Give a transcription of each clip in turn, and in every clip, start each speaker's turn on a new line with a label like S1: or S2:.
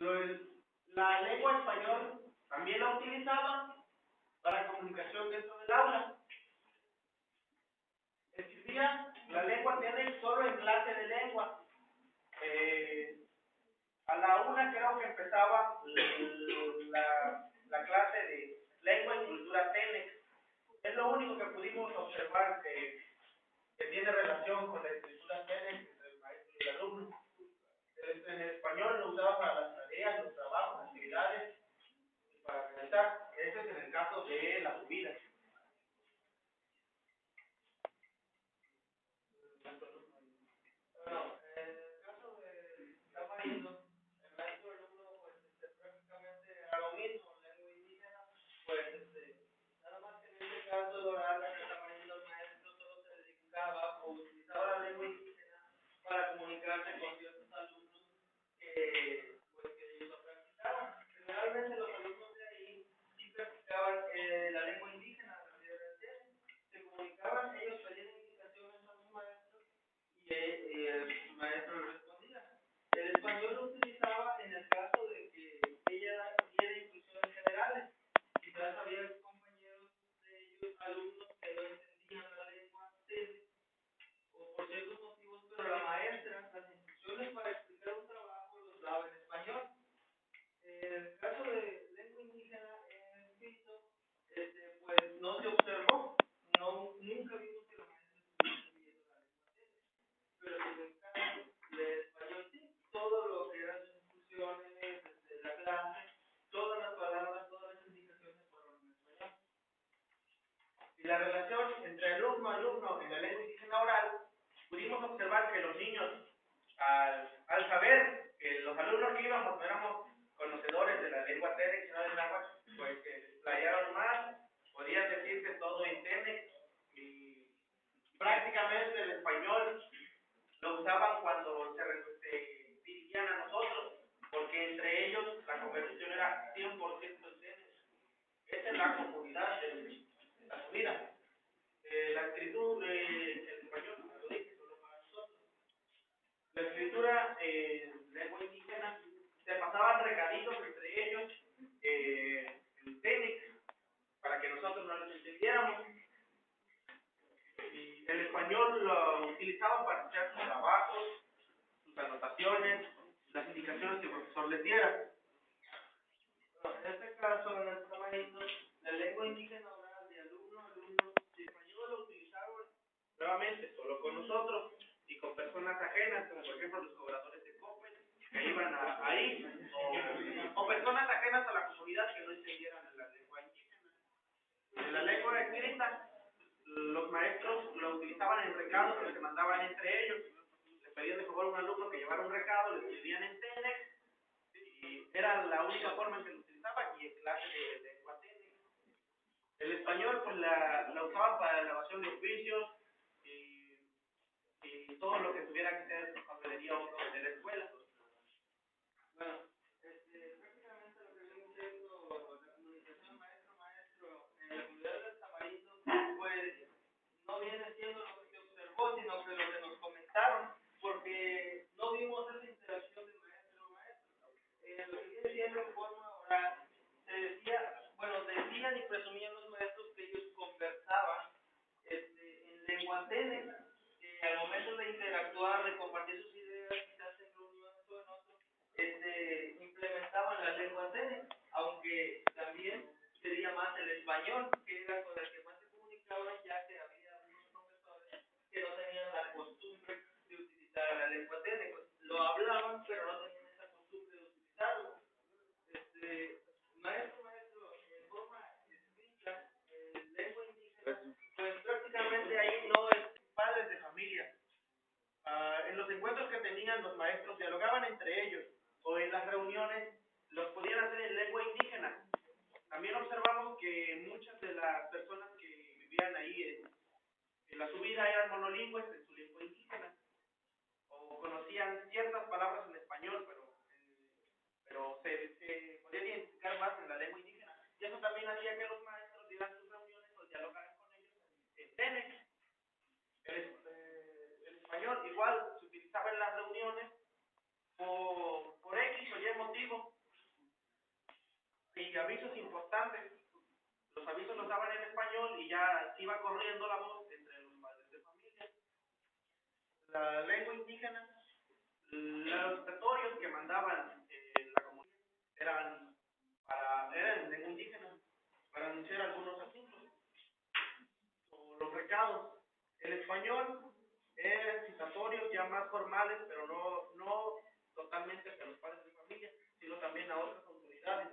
S1: La lengua español también la utilizaban para comunicación dentro del aula. Existía la lengua TENEC solo en clase de lengua. A la una creo que empezaba la clase de lengua y cultura TENEC. Es lo único que pudimos observar que tiene relación con la escritura TENEC entre el maestro y el alumno. En español lo usaba para las tareas, los trabajos, las actividades, para realizar. Ese es en el caso de la subida. Bueno, en el caso de Tamarindo, el maestro y el alumno, pues prácticamente era lo mismo, lengua indígena, pues nada más que en este caso de oral, en Tamarindo el maestro solo se dedicaba o utilizaba la lengua indígena para comunicarse con ciertos alumnos que ellos lo practicaban. Generalmente los alumnos de ahí sí practicaban la lengua indígena, se comunicaban, ellos pedían indicaciones a los maestros y el maestro le respondía. El español lo utilizaba en el caso de que ella diera instrucciones generales. Quizás había compañeros de ellos, alumnos que no entendían la lengua o por ciertos motivos, pero la maestra, las instrucciones para explicar un trabajo los daba en español. En el caso de lengua indígena en escrito, pues no se observó, nunca vimos que la maestra estuviera escribiendo la lengua, pero en el caso de español sí, todo lo que eran sus instrucciones desde la clase, todas las palabras, todas las indicaciones fueron en español. Y la relación entre alumno en la lengua indígena oral, pudimos observar que los niños, al saber que los alumnos que íbamos no éramos conocedores de la lengua TENEC, sino del náhuatl, pues se explayaron más, podían decirse todo en TENEC, y prácticamente el español lo usaban cuando se dirigían a nosotros, porque entre ellos la conversación era 100% en TENEC. Esa es la comunidad de la subida. La escritura, el español, lo dije, solo para nosotros. La escritura lengua indígena, se pasaban recaditos entre ellos en TENEC para que nosotros no los entendiéramos. Y el español lo utilizaban para hacer sus trabajos, sus anotaciones, las indicaciones que el profesor les diera. Bueno, en este caso, en el Tamarindo, la lengua indígena oral de alumno a alumno, el español lo utilizaron nuevamente solo con nosotros y con personas ajenas, como por ejemplo los cobradores de Coppel, que iban ahí, o personas ajenas a la comunidad que no entendieran la lengua indígena. En la lengua escrita, los maestros lo utilizaban en recados que se mandaban entre ellos. Le pedían de favor a un alumno que llevara un recado, le escribían en TENEC, y era la única forma en que lo utilizaban, y en clase de lengua TENEC. El español, pues la usaban para la elevación de oficios y todo lo que tuviera que ser papelería o de la escuela. Bueno, prácticamente lo que viene siendo la comunicación maestro-maestro en la comunidad del Tamarindo, pues no viene siendo lo que se observó, sino que lo que nos comentaron, porque no vimos esa interacción de maestro-maestro. Lo que viene siendo en forma oral, se decía, bueno, decían y presumían los maestros que ellos conversaban en lengua TENEC, que al momento de interactuar, de compartir sus ideas, quizás en reuniones o en otros, implementaban la lengua TENEC, aunque también sería más el español, que era con el que más se comunicaban, ya que había algunos profesores que no tenían la costumbre de utilizar la lengua TENEC. Lo hablaban, pero no tenían esa costumbre de utilizarlo. Maestro, en forma escrita, lengua indígena, pues prácticamente ahí no es padres de familia. En los encuentros que tenían los maestros dialogaban entre ellos, o en las reuniones los podían hacer en lengua indígena. También observamos que muchas de las personas que vivían ahí en la subida eran monolingües en su lengua indígena, o conocían ciertas palabras en español, pero se podían identificar más en la lengua indígena. Y eso también hacía que los maestros dieran sus reuniones o dialogaran con ellos en TENEC. El español igual se utilizaba en las reuniones por X o Y motivo, los daban en español y ya iba corriendo la voz entre los padres de familia. La lengua indígena, los oratorios que mandaban la comunidad eran en lengua indígena para anunciar algunos asuntos o los recados. El español eran citatorios ya más formales, pero no totalmente hacia los padres de familia, sino también a otras autoridades.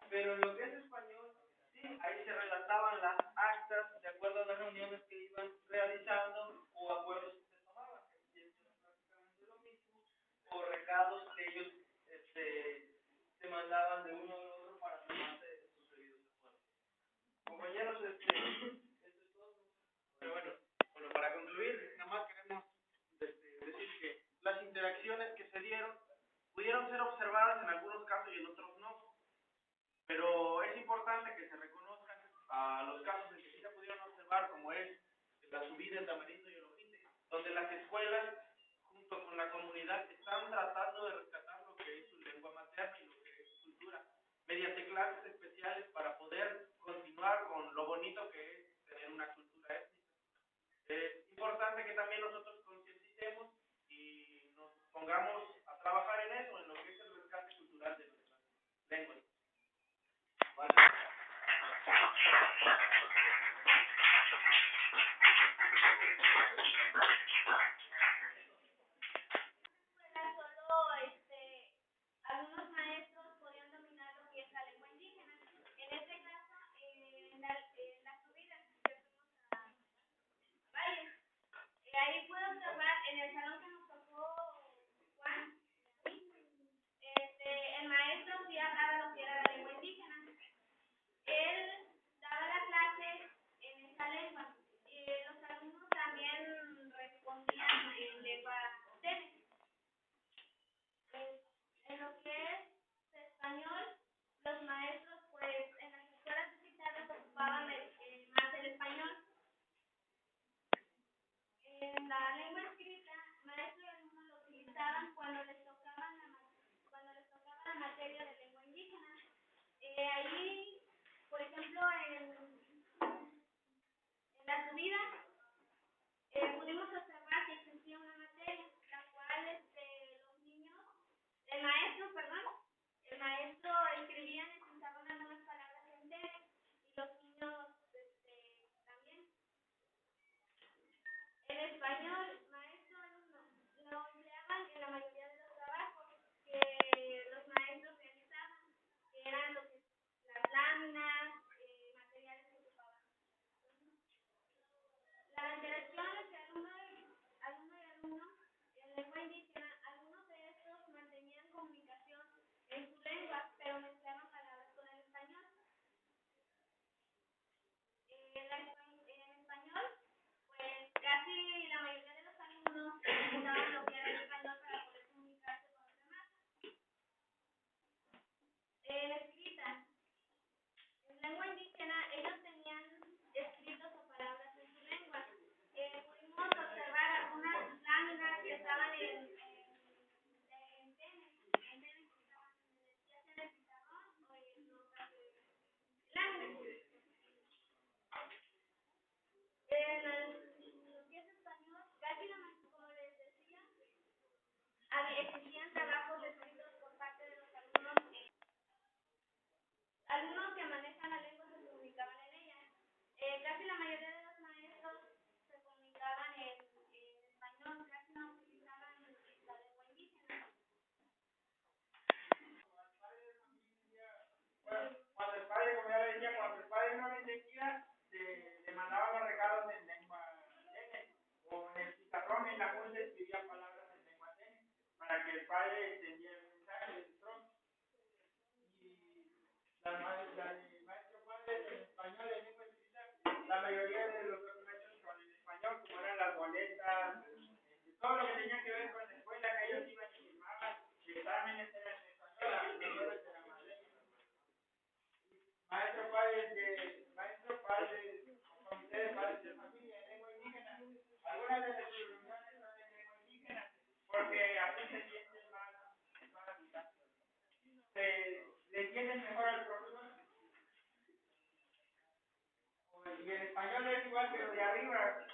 S1: Pero en lo que es español, sí, ahí se relataban las actas de acuerdo a las reuniones que iban realizando o acuerdos que se tomaban, que es prácticamente lo mismo, o recados que ellos se mandaban de uno al otro para tomarse sus debidos acuerdos. Compañeros, esto es todo. Pero bueno, para concluir, nada más queremos decir que las interacciones que se dieron pudieron ser observadas en algunos casos y en otros no. Pero es importante que se reconozcan a los casos en que sí se pudieron observar, como es la subida en Tamarindo y el Ojite, donde las escuelas, junto con la comunidad, están tratando de rescatar lo que es su lengua materna y lo que es su cultura, mediante clases especiales para poder continuar con lo bonito que es tener una cultura étnica. Es importante que también nosotros concienticemos y nos pongamos a trabajar en eso, en lo que es el rescate cultural de nuestras lenguas. Vale.
S2: Algunos maestros podían dominar lo que es la lengua indígena. En este caso, en la subida que fuimos a Valle, ahí pude observar en el salón que nos tocó Juan, el maestro sí hablaba lo que era la lengua indígena. Él daba la clase en esa lengua y los alumnos también respondían en lengua tene. En lo que es español, los maestros, pues en las escuelas digitales ocupaban más el español. En la lengua escrita, maestro y alumno lo utilizaban cuando les tocaba la materia de lengua indígena. Ahí, por ejemplo, en la subida, pudimos observar que existía una materia, la cual los niños, el maestro escribía en el pizarrón algunas palabras en tene y los niños también. El español, maestro, alumno, lo empleaban en la mayoría de los trabajos que los maestros realizaban, que eran lo que las láminas, materiales que ocupaban. La interacción entre alumno y alumno en lengua indígena, algunos de estos mantenían comunicación en su lengua, pero mezclaban palabras con el español. En español, pues casi la mayoría de los alumnos utilizaban lo que era el español para poder comunicarse con los demás. En escrita, en lengua indígena, ellos tenían escritos o palabras en su lengua. Pudimos observar algunas láminas que estaban en tenis, que estaban ya sea en el pizarrón o en otras láminas. En lo que es español, casi como les decía, existían trabajos escritos por parte de los alumnos. Algunos que manejan la lengua se comunicaban en ella. Casi la mayoría de los maestros se comunicaban en español, casi no utilizaban la lengua indígena.
S1: Cuando el padre, como ya le decía, cuando el padre no le entendía, le mandaba los regalos en lengua tene, o en el pizarrón en la cual se escribía palabras en lengua tene, para que el padre entendiera el mensaje del tronco. Y el maestro padre en español, en lengua escrita, la mayoría de los documentos son en español, como eran las boletas, todo lo que tenía que ver con la escuela, que ellos iban y firmaban, exámenes eran en español, las profesores de la madre. Maestro padre, comité de padres de familia en lengua indígena. Algunas de las reuniones son en lengua indígena, porque así se sienten más le entienden mejor al profesor. y el español es igual que lo de arriba,